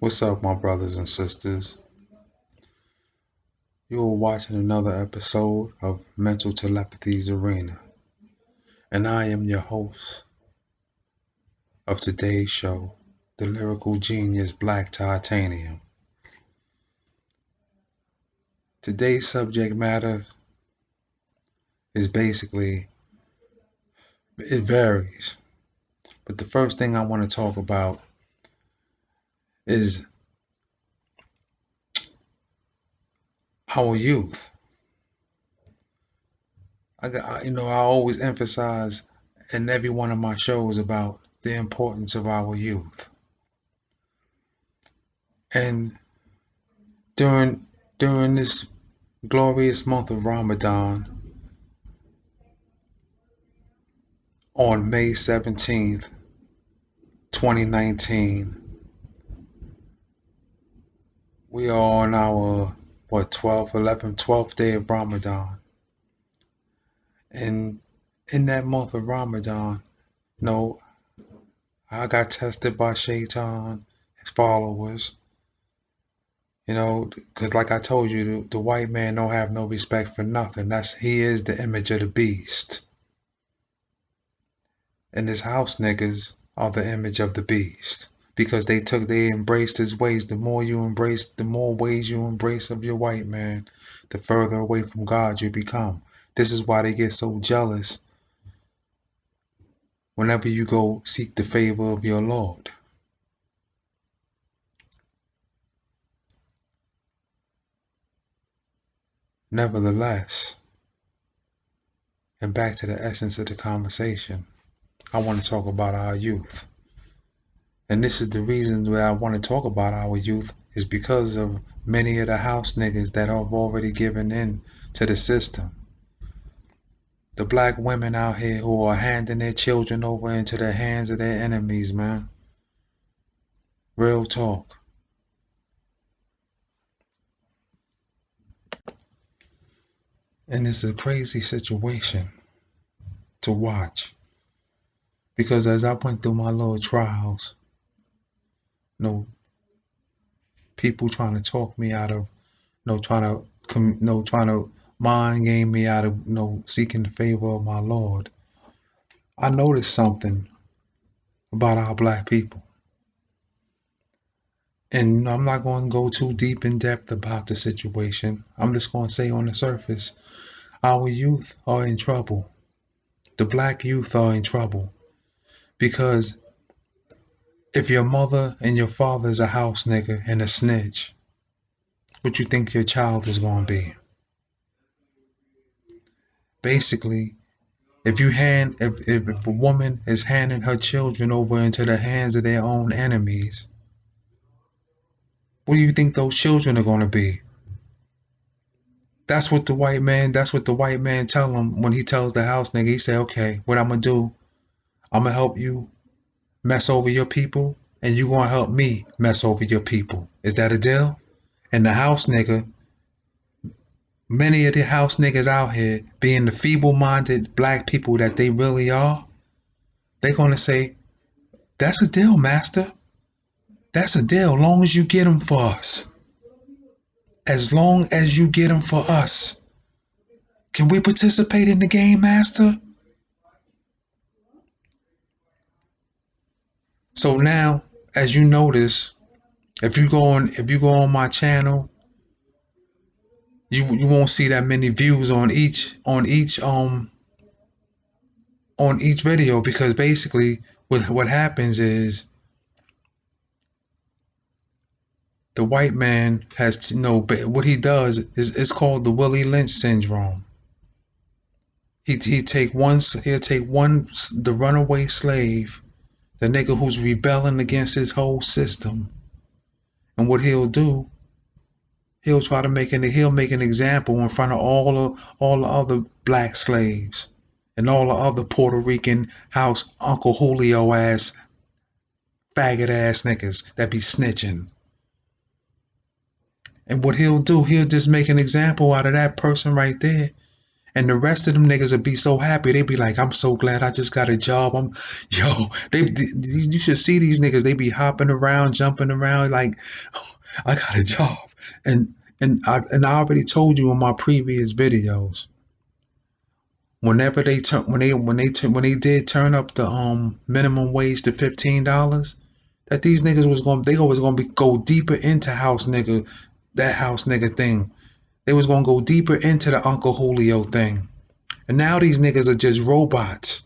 What's up, my brothers and sisters? You are watching another episode of Mental Telepathy's Arena, and I am your host of today's show, the lyrical genius Black Titanium. Today's subject matter is basically, it varies, but the first thing I want to talk about is our youth. I always emphasize in every one of my shows about the importance of our youth. And during during this glorious month of Ramadan, on May 17th, 2019, we are on our 12th day of Ramadan. And in that month of Ramadan, I got tested by Shaitan, his followers, because like I told you, the white man don't have no respect for nothing. He is the image of the beast. And his house niggas are the image of the beast. Because they embraced his ways. The more ways you embrace of your white man, the further away from God you become. This is why they get so jealous whenever you go seek the favor of your Lord. Nevertheless, and back to the essence of the conversation, I want to talk about our youth. And this is the reason why I want to talk about our youth is because of many of the house niggas that have already given in to the system. The black women out here who are handing their children over into the hands of their enemies, man. Real talk. And it's a crazy situation to watch. Because as I went through my little trials, people trying to talk me out of, trying to mind game me out of, seeking the favor of my Lord. I noticed something about our black people. And I'm not going to go too deep in depth about the situation. I'm just going to say on the surface, our youth are in trouble. The black youth are in trouble. Because if your mother and your father is a house nigga and a snitch, what you think your child is going to be? Basically, if a woman is handing her children over into the hands of their own enemies, what do you think those children are going to be? That's what the white man tell him when he tells the house nigga. He say, okay, what I'm going to do, I'm going to help you mess over your people, and you going to help me mess over your people. Is that a deal? And the house nigga, many of the house niggas out here, being the feeble-minded black people that they really are, they going to say, that's a deal, master. That's a deal, long as you get them for us. As long as you get them for us. Can we participate in the game, master? So now, as you notice, if you go on my channel, you won't see that many views on each video, because basically what happens is the white man has to know what he does is it's called the Willie Lynch syndrome. He'll take the runaway slave, the nigga who's rebelling against his whole system, and what he'll do, he'll make an example in front of all the other black slaves and all the other Puerto Rican house Uncle Julio ass faggot ass niggas that be snitching. And what he'll do, he'll just make an example out of that person right there, And the rest of them niggas would be so happy. They be like, I'm so glad I just got a job. You should see these niggas. They be hopping around, jumping around like, oh, I got a job. And I already told you in my previous videos, whenever they turn when they did turn up the minimum wage to $15, that these niggas was gonna go deeper into that house nigga thing. They was gonna go deeper into the Uncle Julio thing. And now these niggas are just robots,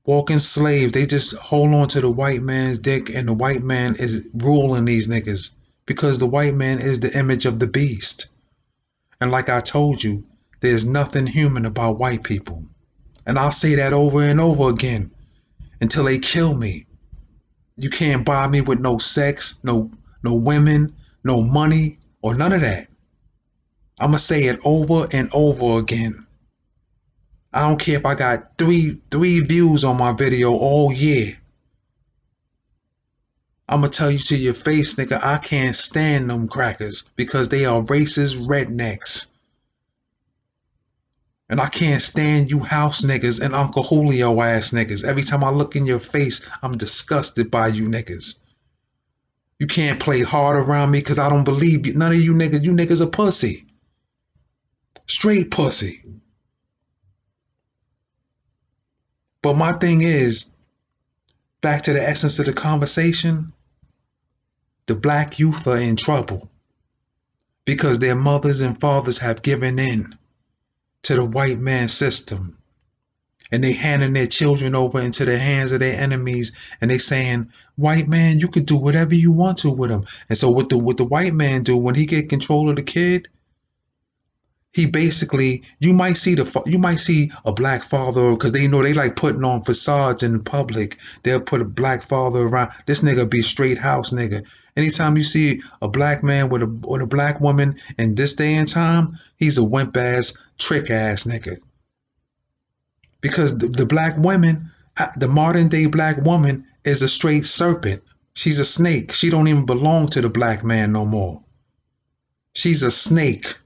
walking slaves. They just hold on to the white man's dick, and the white man is ruling these niggas because the white man is the image of the beast. And like I told you, there's nothing human about white people. And I'll say that over and over again until they kill me. You can't buy me with no sex, no women, no money, or none of that. I'ma say it over and over again. I don't care if I got three views on my video all year. I'ma tell you to your face, nigga, I can't stand them crackers because they are racist rednecks. And I can't stand you house niggas and Uncle Julio ass niggas. Every time I look in your face, I'm disgusted by you niggas. You can't play hard around me because I don't believe you. None of you niggas are pussy. Straight pussy. But my thing is, back to the essence of the conversation, the black youth are in trouble because their mothers and fathers have given in to the white man system, and they handing their children over into the hands of their enemies, and they saying, white man, you could do whatever you want to with them. And so what the white man do when he get control of the kid, he basically, you might see a black father, because they know they like putting on facades in public. They'll put a black father around. This nigga be straight house nigga. Anytime you see a black man with a black woman in this day and time, he's a wimp ass, trick ass nigga. Because the black women, the modern day black woman is a straight serpent. She's a snake. She don't even belong to the black man no more. She's a snake.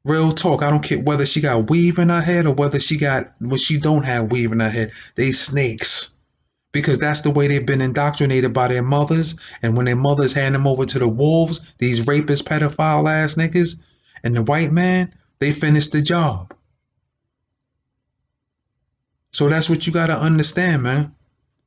Real talk. I don't care whether she got weave in her head or whether she don't have weave in her head. They snakes. Because that's the way they've been indoctrinated by their mothers. And when their mothers hand them over to the wolves, these rapist, pedophile ass niggas, and the white man, they finish the job. So that's what you got to understand, man.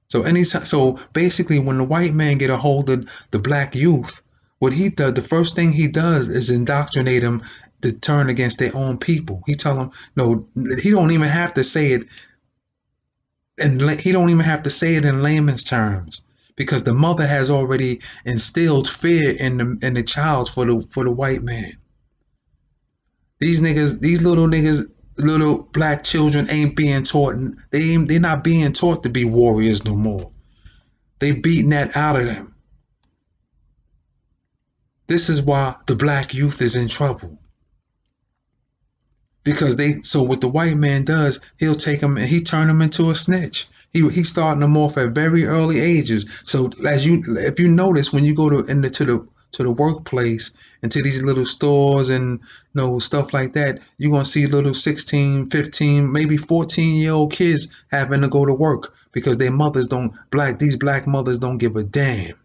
So basically, when the white man get a hold of the black youth, what he does, the first thing he does is indoctrinate them to turn against their own people. He tell them, no, he don't even have to say it. And he don't even have to say it in layman's terms, because the mother has already instilled fear in the child for the white man. These little black children ain't being taught. They're not being taught to be warriors no more. They beating that out of them. This is why the black youth is in trouble. Because so what the white man does, he'll take them and he turn them into a snitch. He's starting them off at very early ages. So if you notice, when you go to the workplace and to these little stores and stuff like that, you're gonna see little 16, 15, maybe 14-year-old kids having to go to work because their mothers these black mothers don't give a damn.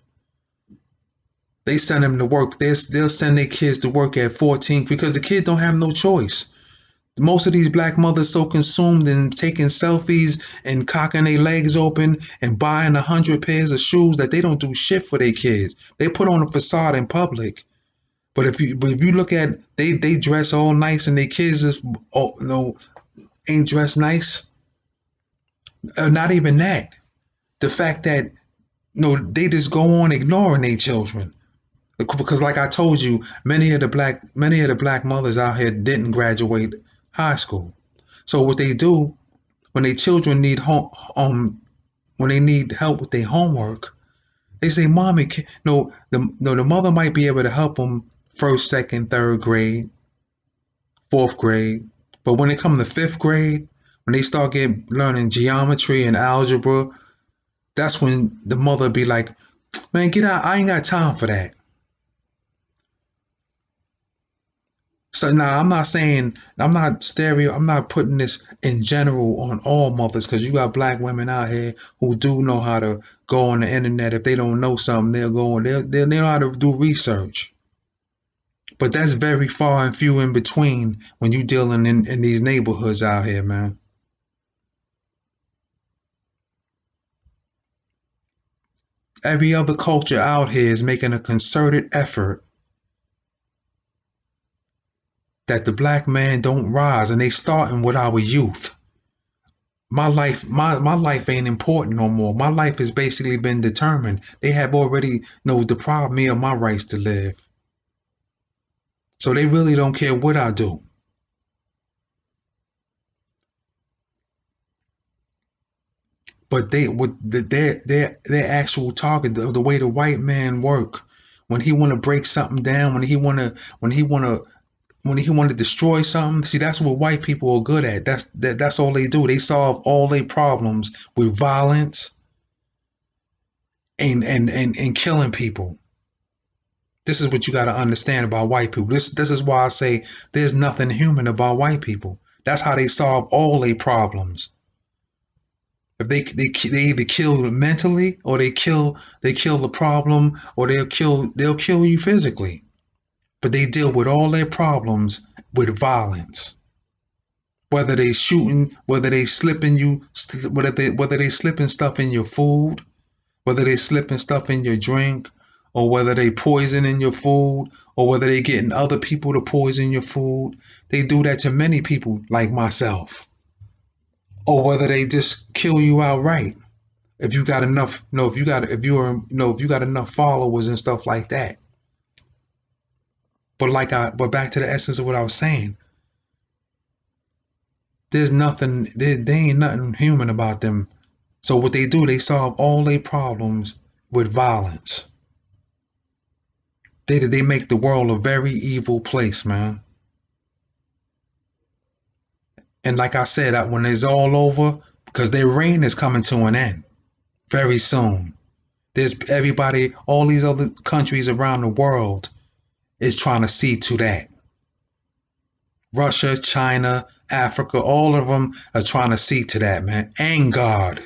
They send them to work. They'll send their kids to work at 14 because the kids don't have no choice. Most of these black mothers so consumed in taking selfies and cocking their legs open and buying 100 pairs of shoes that they don't do shit for their kids. They put on a facade in public. But if you look at, they dress all nice and their kids ain't dressed nice. Not even that. The fact that they just go on ignoring their children. Because like I told you, many of the black mothers out here didn't graduate high school. So what they do when their children need when they need help with their homework, they say, "Mommy, the mother might be able to help them first, second, third grade, fourth grade, but when they come to fifth grade, when they start learning geometry and algebra, that's when the mother be like, man, get out! I ain't got time for that." So now I'm not putting this in general on all mothers, because you got black women out here who do know how to go on the internet. If they don't know something, they'll go and they know how to do research. But that's very far and few in between when you dealing in these neighborhoods out here, man. Every other culture out here is making a concerted effort that the black man don't rise, and they starting with our youth. My life ain't important no more. My life has basically been determined. They have already deprived me of my rights to live. So they really don't care what I do. But they with their actual target, the way the white man work, when he want to break something down, when he want to destroy something. See, that's what white people are good at. That's all they do. They solve all their problems with violence and killing people. This is what you got to understand about white people. This is why I say there's nothing human about white people. That's how they solve all their problems. If they either kill mentally, or they kill the problem, or they'll kill you physically. But they deal with all their problems with violence. Whether they shooting, whether they slipping you, whether they slipping stuff in your food, whether they slipping stuff in your drink, or whether they poisoning your food, or whether they getting other people to poison your food. They do that to many people like myself. Or whether they just kill you outright. If you got enough, if you got enough followers and stuff like that. But back to the essence of what I was saying. There's nothing, there ain't nothing human about them. So what they do, they solve all their problems with violence. They make the world a very evil place, man. And like I said, when it's all over, because their reign is coming to an end very soon. There's everybody, all these other countries around the world is trying to see to that. Russia, China, Africa, all of them are trying to see to that, man. And God.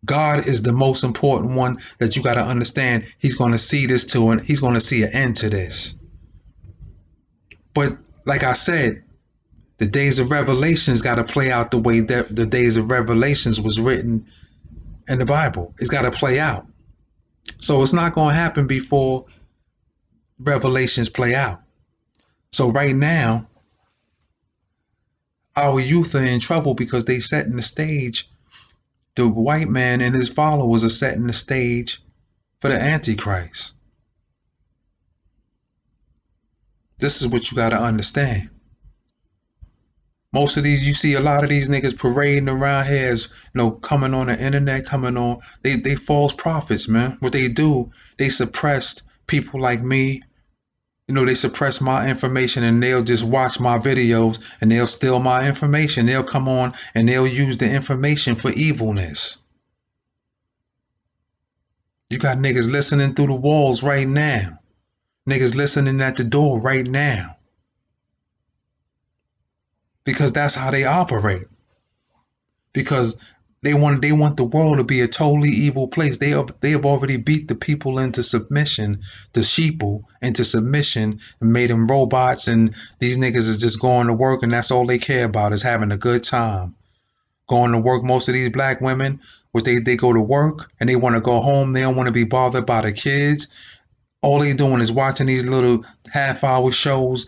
God is the most important one that you got to understand. He's going to see this to, and he's going to see an end to this. But like I said, the days of Revelations got to play out the way that the days of Revelations was written in the Bible. It's got to play out. So it's not going to happen before Revelations play out. So right now, our youth are in trouble because they setting the stage. The white man and his followers are setting the stage for the Antichrist. This is what you got to understand. Most of these, you see a lot of these niggas parading around here as, coming on the internet, they false prophets, man. What they do, they suppress people like me. They suppress my information, and they'll just watch my videos, and they'll steal my information. They'll come on and they'll use the information for evilness. You got niggas listening through the walls right now. Niggas listening at the door right now. Because that's how they operate. Because they want the world to be a totally evil place. They have already beat the people into submission, the sheeple into submission, and made them robots, and these niggas is just going to work, and that's all they care about, is having a good time. Going to work. Most of these black women, they go to work and they want to go home. They don't want to be bothered by the kids. All they doing is watching these little half-hour shows,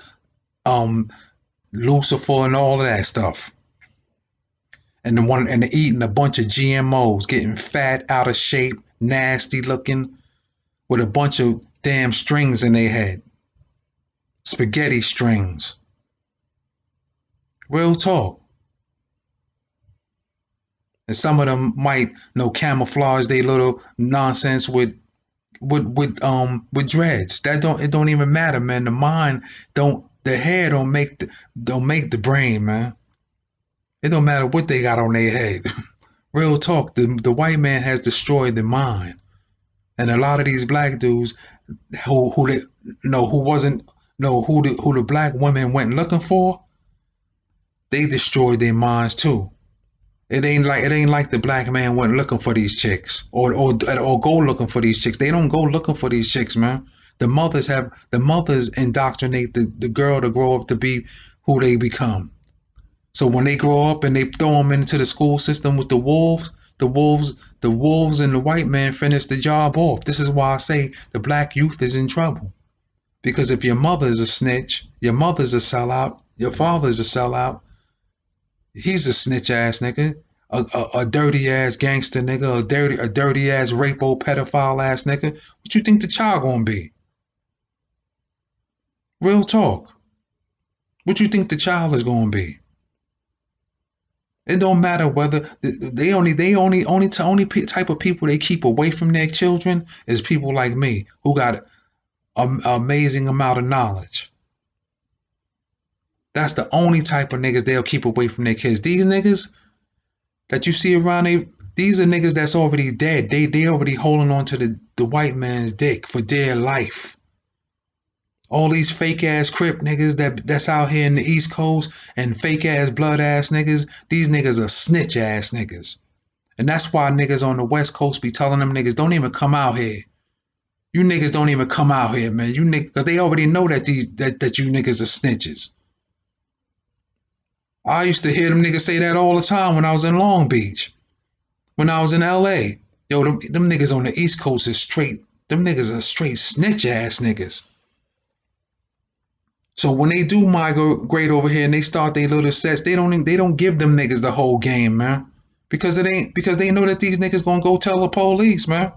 Lucifer and all of that stuff. And they're eating a bunch of GMOs, getting fat, out of shape, nasty looking, with a bunch of damn strings in their head. Spaghetti strings. Real talk. And some of them might camouflage their little nonsense with dreads. It don't even matter, man. The hair don't make the brain, man. It don't matter what they got on their head. Real talk. The white man has destroyed the mind, and a lot of these black dudes who wasn't No, who the black women went looking for, they destroyed their minds too. It ain't like the black man went looking for these chicks or go looking for these chicks. They don't go looking for these chicks, man. The mothers indoctrinate the girl to grow up to be who they become. So when they grow up and they throw them into the school system with the wolves, the wolves and the white man finish the job off. This is why I say the black youth is in trouble. Because if your mother is a snitch, your mother's a sellout, your father's a sellout, he's a snitch ass nigga, a dirty ass gangster nigga, a dirty ass rapo pedophile ass nigga. What you think the child gonna be? Real talk. What you think the child is gonna be? It don't matter whether only type of people they keep away from their children is people like me who got an amazing amount of knowledge. That's the only type of niggas they'll keep away from their kids. These niggas that you see around, these are niggas that's already dead. They already holding on to the white man's dick for dear life. All these fake ass Crip niggas that's out here in the East Coast and fake ass blood ass niggas, these niggas are snitch ass niggas. And that's why niggas on the West Coast be telling them niggas don't even come out here. You niggas don't even come out here, man. You niggas, cause they already know that that you niggas are snitches. I used to hear them niggas say that all the time when I was in Long Beach. When I was in LA. Yo, them niggas on the East Coast is straight, them niggas are straight snitch ass niggas. So when they do migrate over here and they start their little sets, they don't give them niggas the whole game, man. Because they know that these niggas gonna go tell the police, man.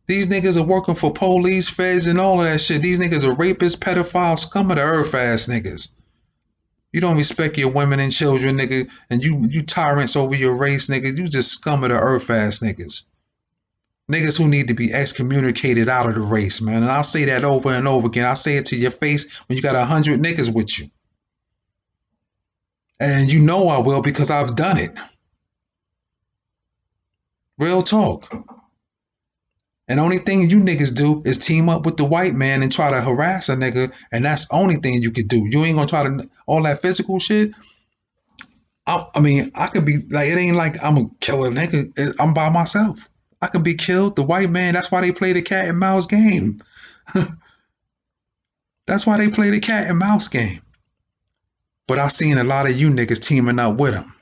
These niggas are working for police, feds, and all of that shit. These niggas are rapists, pedophiles, scum of the earth ass niggas. You don't respect your women and children, nigga, and you tyrants over your race, nigga. You just scum of the earth ass niggas. Niggas who need to be excommunicated out of the race, man. And I'll say that over and over again. I'll say it to your face when you got 100 niggas with you. And you know I will because I've done it. Real talk. And the only thing you niggas do is team up with the white man and try to harass a nigga. And that's the only thing you could do. You ain't gonna try to, all that physical shit. I mean, I could be like, it ain't like I'm a killer nigga. I'm by myself. I can be killed. The white man, that's why they play the cat and mouse game. That's why they play the cat and mouse game. But I've seen a lot of you niggas teaming up with them.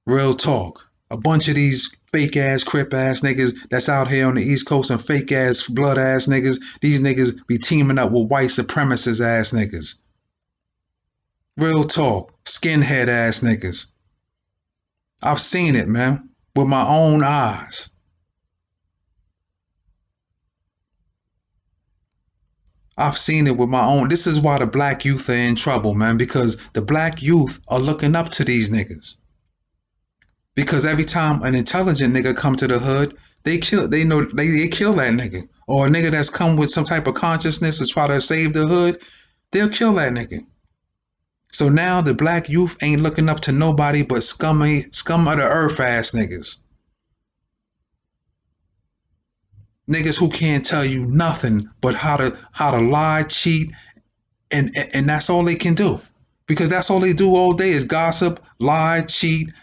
Real talk. A bunch of these fake ass, Crip ass niggas that's out here on the East Coast and fake ass, blood ass niggas. These niggas be teaming up with white supremacist ass niggas. Real talk. Skinhead ass niggas. I've seen it, man. With my own eyes. I've seen it with my own. This is why the black youth are in trouble, man, because the black youth are looking up to these niggas. Because every time an intelligent nigga come to the hood, they kill that nigga. Or a nigga that's come with some type of consciousness to try to save the hood, they'll kill that nigga. So now the black youth ain't looking up to nobody but scum of the earth ass niggas. Niggas who can't tell you nothing but how to lie, cheat, and that's all they can do. Because that's all they do all day is gossip, lie, cheat,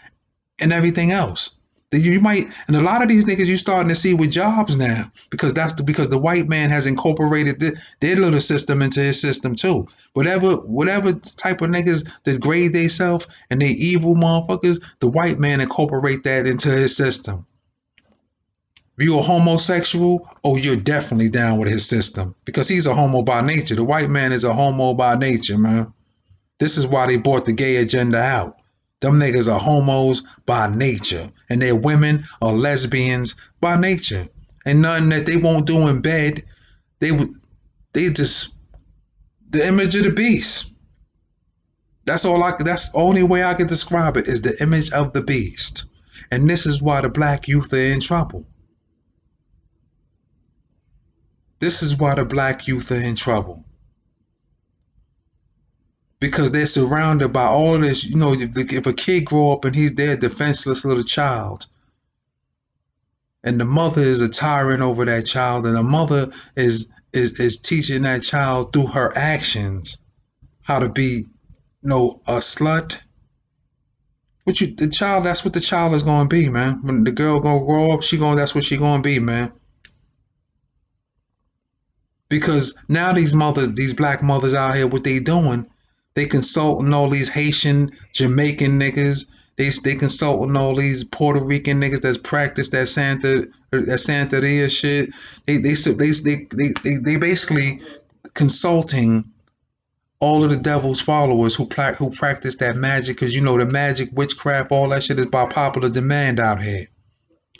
and everything else. You might, and a lot of these niggas you starting to see with jobs now, because because the white man has incorporated their little system into his system too. Whatever type of niggas degrade themselves and they evil motherfuckers, the white man incorporate that into his system. If you're a homosexual, oh, you're definitely down with his system because he's a homo by nature. The white man is a homo by nature, man. This is why they brought the gay agenda out. Them niggas are homos by nature, and their women are lesbians by nature. And nothing that they won't do in bed, they just the image of the beast. That's the only way I can describe it is the image of the beast. And this is why the black youth are in trouble. This is why the black youth are in trouble. Because they're surrounded by all of this. You know, if a kid grow up and he's their defenseless little child, and the mother is a tyrant over that child, and the mother is is teaching that child through her actions how to be, a slut. The child, that's what the child is gonna be, man. When the girl gonna grow up, that's what she gonna be, man. Because now these black mothers out here, what they doing, they consulting all these Haitian, Jamaican niggas. They consulting all these Puerto Rican niggas that's practice that Santeria shit. They basically consulting all of the devil's followers who practice that magic, because the magic, witchcraft, all that shit is by popular demand out here.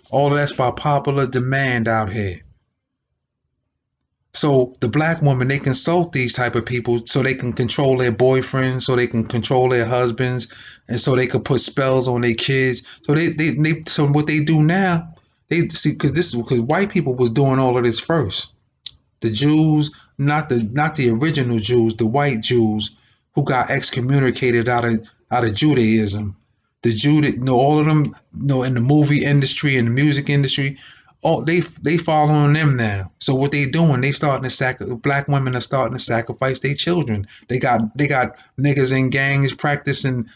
All of that's by popular demand out here. So the black woman, they consult these type of people so they can control their boyfriends, so they can control their husbands, and so they could put spells on their kids. So what they do now, they see, because white people was doing all of this first. The Jews, not the original Jews, the white Jews who got excommunicated out of Judaism. The all of them, in the movie industry and the music industry. Oh, they following them now. So what they doing? Black women are starting to sacrifice their children. They got niggas in gangs practicing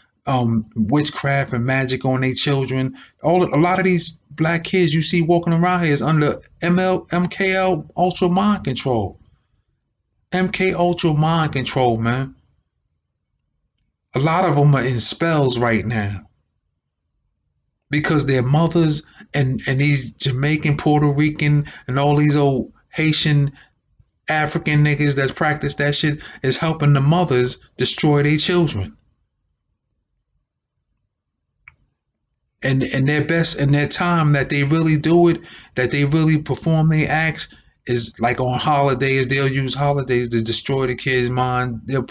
witchcraft and magic on their children. A lot of these black kids you see walking around here is under MK Ultra mind control. MK Ultra mind control, man. A lot of them are in spells right now because their mothers and these Jamaican, Puerto Rican, and all these old Haitian, African niggas that practice that shit is helping the mothers destroy their children. And their time that they really do it, that they really perform their acts, is like on holidays. They'll use holidays to destroy the kid's mind. They'll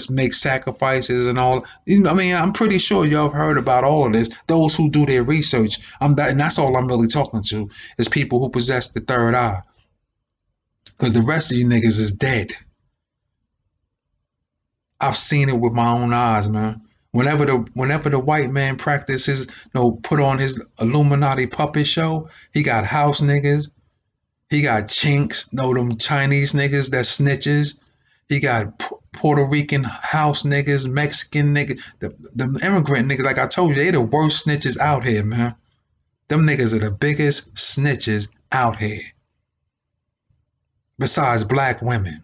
make sacrifices and all. I'm pretty sure y'all have heard about all of this. Those who do their research, and that's all I'm really talking to, is people who possess the third eye. Because the rest of you niggas is dead. I've seen it with my own eyes, man. Whenever the white man practices, put on his Illuminati puppet show, he got house niggas. He got chinks, them Chinese niggas that snitches. He got Puerto Rican house niggas, Mexican niggas, the immigrant niggas. Like I told you, they the worst snitches out here, man. Them niggas are the biggest snitches out here. Besides black women.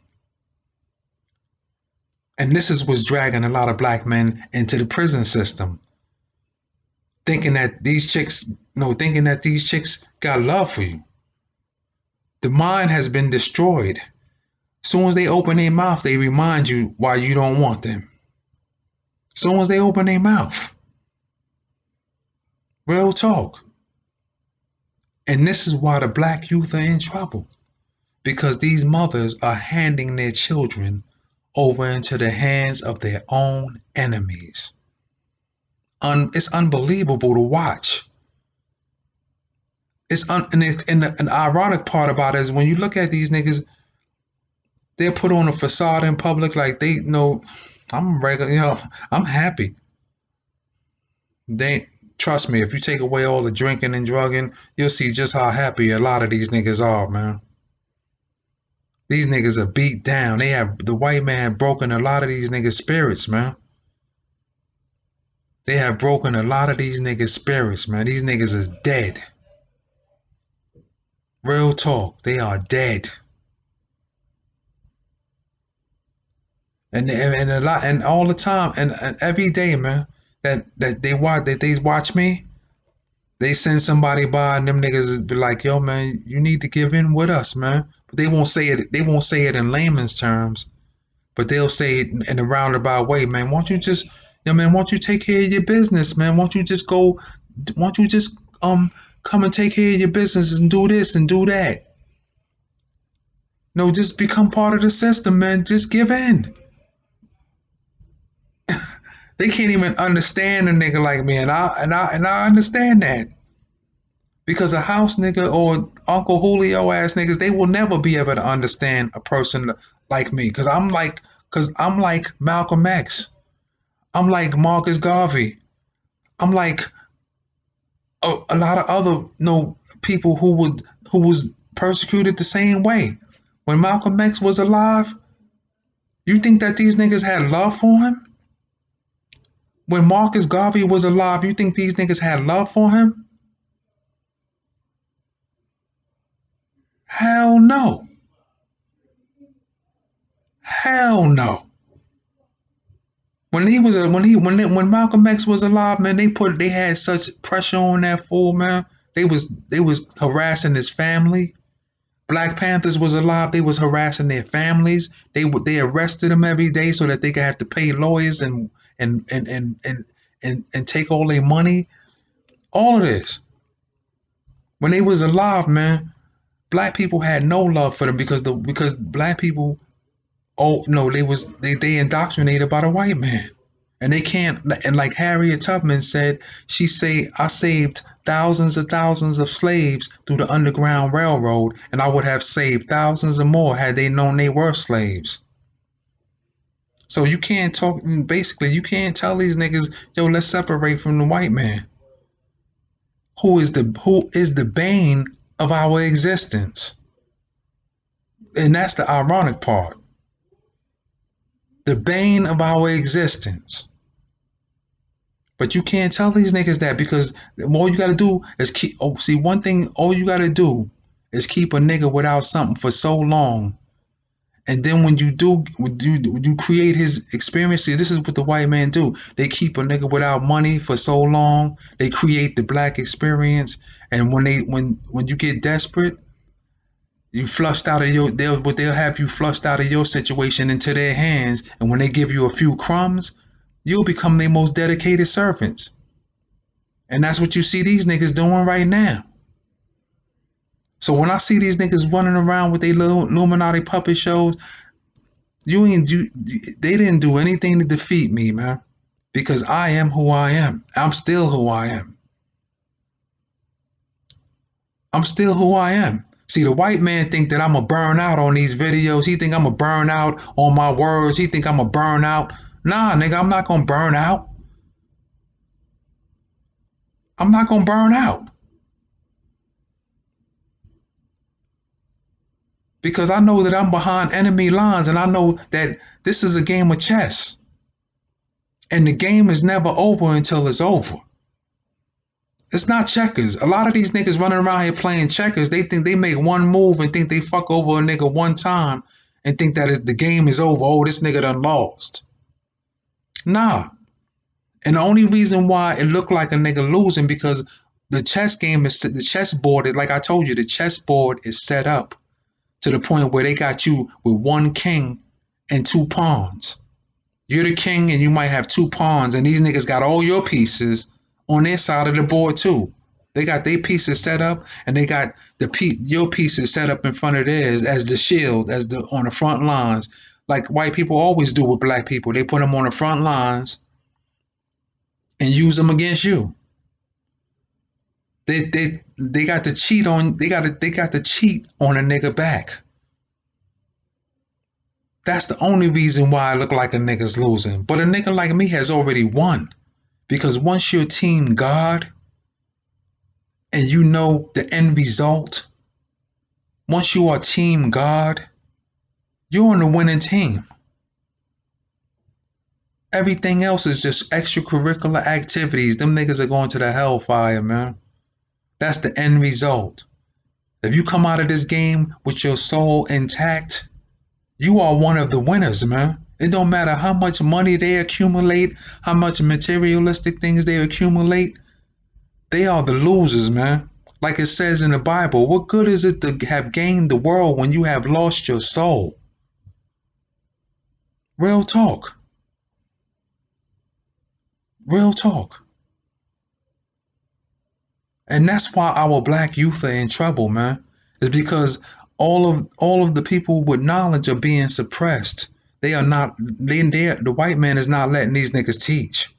And this is what's dragging a lot of black men into the prison system. Thinking that these chicks got love for you. The mind has been destroyed. As soon as they open their mouth, they remind you why you don't want them. As soon as they open their mouth. Real talk. And this is why the black youth are in trouble. Because these mothers are handing their children over into the hands of their own enemies. It's unbelievable to watch. And the ironic part about it is when you look at these niggas, they're put on a facade in public like they know I'm regular, I'm happy. Trust me, if you take away all the drinking and drugging, you'll see just how happy a lot of these niggas are, man. These niggas are beat down. The white man broken a lot of these niggas' spirits, man. They have broken a lot of these niggas' spirits, man. These niggas is dead. Real talk, they are dead. And all the time, and every day, man, that they watch me, they send somebody by and them niggas be like, yo, man, you need to give in with us, man. But they won't say it in layman's terms, but they'll say it in a roundabout way, man. Why don't you just, why don't you take care of your business, man? Why don't you just come and take care of your business and do this and do that? No, just become part of the system, man. Just give in. They can't even understand a nigga like me, and I understand that. Because a house nigga or Uncle Julio ass niggas, they will never be able to understand a person like me. Cause I'm like Malcolm X. I'm like Marcus Garvey. I'm like a lot of other people who was persecuted the same way. When Malcolm X was alive, you think that these niggas had love for him? When Marcus Garvey was alive, you think these niggas had love for him? Hell no. Hell no. When Malcolm X was alive, man, they had such pressure on that fool, man. They was harassing his family. Black Panthers was alive, they was harassing their families. They arrested them every day so that they could have to pay lawyers and take all their money. All of this. When they was alive, man, black people had no love for them because black people, oh no, they indoctrinated by the white man. And they can't, and like Harriet Tubman said, I saved thousands of slaves through the Underground Railroad, and I would have saved thousands of more had they known they were slaves. So you can't tell these niggas, yo, let's separate from the white man, who is the bane of our existence. And that's the ironic part. The bane of our existence. But you can't tell these niggas that, because all you gotta do is all you gotta do is keep a nigga without something for so long. And then when you create his experience, see, this is what the white man do. They keep a nigga without money for so long. They create the black experience. And when you get desperate, you flushed out of they'll have you flushed out of your situation into their hands, and when they give you a few crumbs, you'll become their most dedicated servants. And that's what you see these niggas doing right now. So when I see these niggas running around with their little Illuminati puppet shows, they didn't do anything to defeat me, man. Because I am who I am. I'm still who I am. I'm still who I am. See, the white man think that I'm going to burn out on these videos. He think I'm going to burn out on my words. He think I'm going to burn out. Nah, nigga, I'm not going to burn out. I'm not going to burn out. Because I know that I'm behind enemy lines, and I know that this is a game of chess. And the game is never over until it's over. It's not checkers. A lot of these niggas running around here playing checkers, they think they make one move and think they fuck over a nigga one time and think that the game is over. Oh, this nigga done lost. Nah. And the only reason why it looked like a nigga losing, because the chessboard, like I told you, the chessboard is set up to the point where they got you with one king and two pawns. You're the king and you might have two pawns, and these niggas got all your pieces on their side of the board too. They got their pieces set up, and they got your pieces set up in front of theirs as the shield, on the front lines, like white people always do with black people. They put them on the front lines and use them against you. They got to cheat on they got to cheat on a nigga back. That's the only reason why I look like a nigga's losing. But a nigga like me has already won. Because once you're Team God and you know the end result, once you are Team God, you're on the winning team. Everything else is just extracurricular activities. Them niggas are going to the hellfire, man. That's the end result. If you come out of this game with your soul intact, you are one of the winners, man. It don't matter how much money they accumulate, how much materialistic things they accumulate. They are the losers, man. Like it says in the Bible, what good is it to have gained the world when you have lost your soul? Real talk. Real talk. And that's why our black youth are in trouble, man. It's because all of the people with knowledge are being suppressed. The white man is not letting these niggas teach.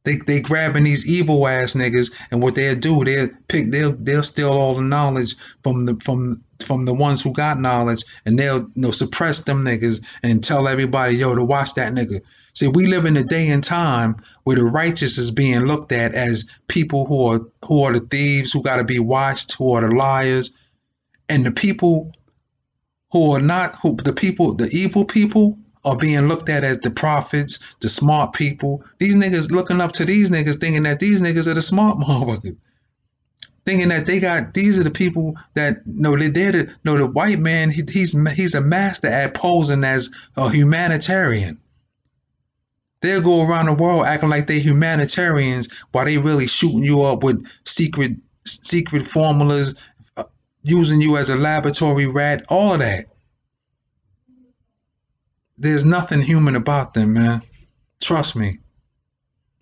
They grabbing these evil ass niggas, and what they'll do, they'll steal all the knowledge from the ones who got knowledge, and they'll suppress them niggas and tell everybody, yo, to watch that nigga. See, we live in a day and time where the righteous is being looked at as people who are the thieves, who got to be watched, who are the liars, and the people who are not, who the people, the evil people are being looked at as the prophets, the smart people. These niggas looking up to these niggas, thinking that these niggas are the smart motherfuckers. Thinking that they got, these are the people that no, they're the, no, the white man, he's a master at posing as a humanitarian. They'll go around the world acting like they humanitarians while they really shooting you up with secret formulas, using you as a laboratory rat, all of that. There's nothing human about them, man. Trust me.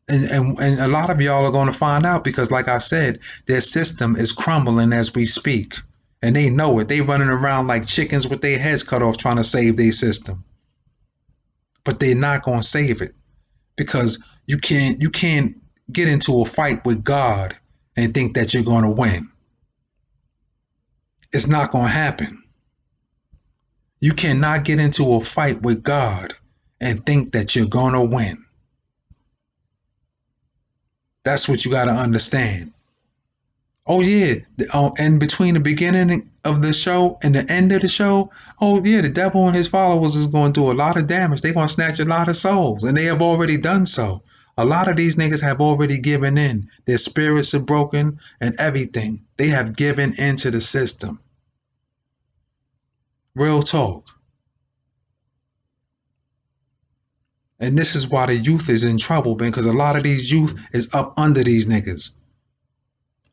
And a lot of y'all are going to find out because, like I said, their system is crumbling as we speak. And they know it. They running around like chickens with their heads cut off trying to save their system. But they're not going to save it because you can't get into a fight with God and think that you're going to win. It's not going to happen. You cannot get into a fight with God and think that you're going to win. That's what you got to understand. Oh yeah, and between the beginning of the show and the end of the show, oh yeah, the devil and his followers is going to do a lot of damage. They're going to snatch a lot of souls, and they have already done so. A lot of these niggas have already given in. Their spirits are broken and everything. They have given into the system. Real talk. And this is why the youth is in trouble, because a lot of these youth is up under these niggas.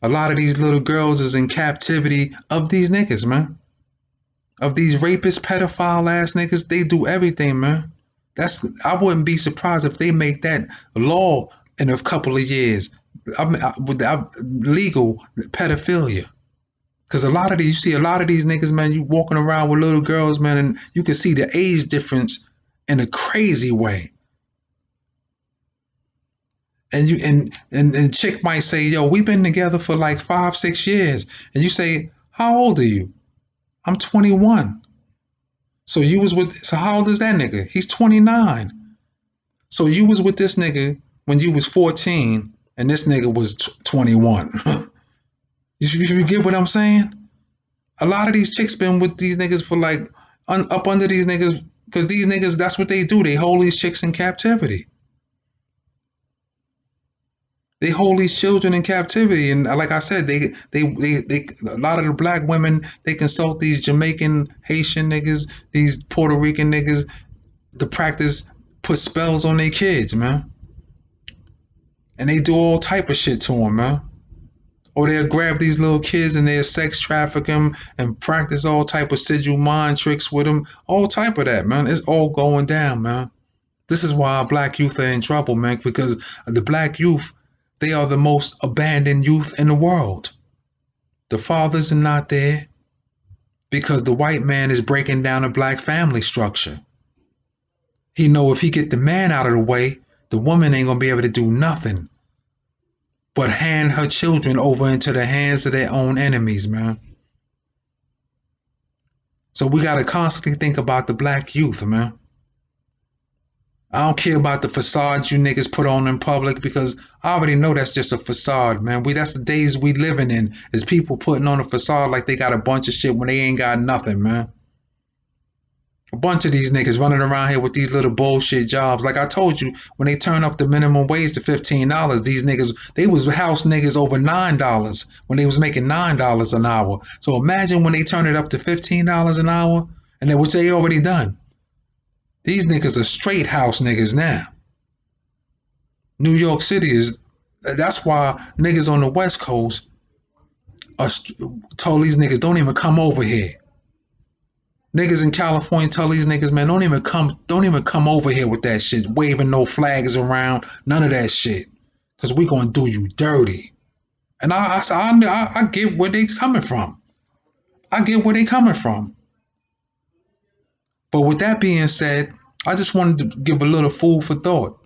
A lot of these little girls is in captivity of these niggas, man. Of these rapist, pedophile ass niggas. They do everything, man. I wouldn't be surprised if they make that law in a couple of years. Legal pedophilia. Because you see a lot of these niggas, man, you walking around with little girls, man, and you can see the age difference in a crazy way. And you and chick might say, yo, we've been together for like 5-6 years. And you say, how old are you? I'm 21. So how old is that nigga? He's 29. So you was with this nigga when you was 14 and this nigga was 21. You get what I'm saying? A lot of these chicks been with these niggas for like up under these niggas, because these niggas, that's what they do. They hold these chicks in captivity. They hold these children in captivity, and like I said, they a lot of the black women, they consult these Jamaican, Haitian niggas, these Puerto Rican niggas to put spells on their kids, man. And they do all type of shit to them, man. Or they'll grab these little kids and they'll sex traffic them and practice all type of sigil mind tricks with them, all type of that, man. It's all going down, man. This is why our black youth are in trouble, man, because the black youth, they are the most abandoned youth in the world. The fathers are not there because the white man is breaking down a black family structure. He know if he get the man out of the way, the woman ain't gonna be able to do nothing but hand her children over into the hands of their own enemies, man. So we gotta constantly think about the black youth, man. I don't care about the facades you niggas put on in public, because I already know that's just a facade, man. That's the days we living in, is people putting on a facade like they got a bunch of shit when they ain't got nothing, man. A bunch of these niggas running around here with these little bullshit jobs. Like I told you, when they turn up the minimum wage to $15, these niggas, they was house niggas over $9 when they was making $9 an hour. So imagine when they turn it up to $15 an hour, and then which they already done. These niggas are straight house niggas now. New York City that's why niggas on the West Coast told these niggas, don't even come over here. Niggas in California tell these niggas, man, don't even come over here with that shit, waving no flags around, none of that shit, because we gonna do you dirty. And I get where they coming from. I get where they coming from. But with that being said, I just wanted to give a little food for thought.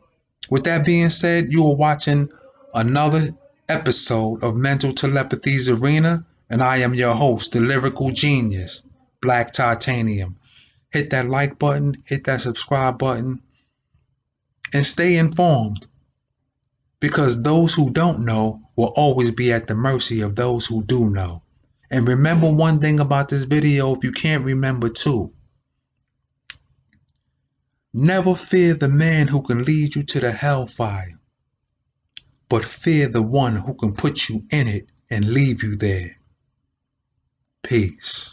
With that being said, you are watching another episode of Mental Telepathy's Arena, and I am your host, the lyrical genius, Black Titanium. Hit that like button, hit that subscribe button, and stay informed, because those who don't know will always be at the mercy of those who do know. And remember one thing about this video, if you can't remember too. Never fear the man who can lead you to the hellfire, but fear the one who can put you in it and leave you there. Peace.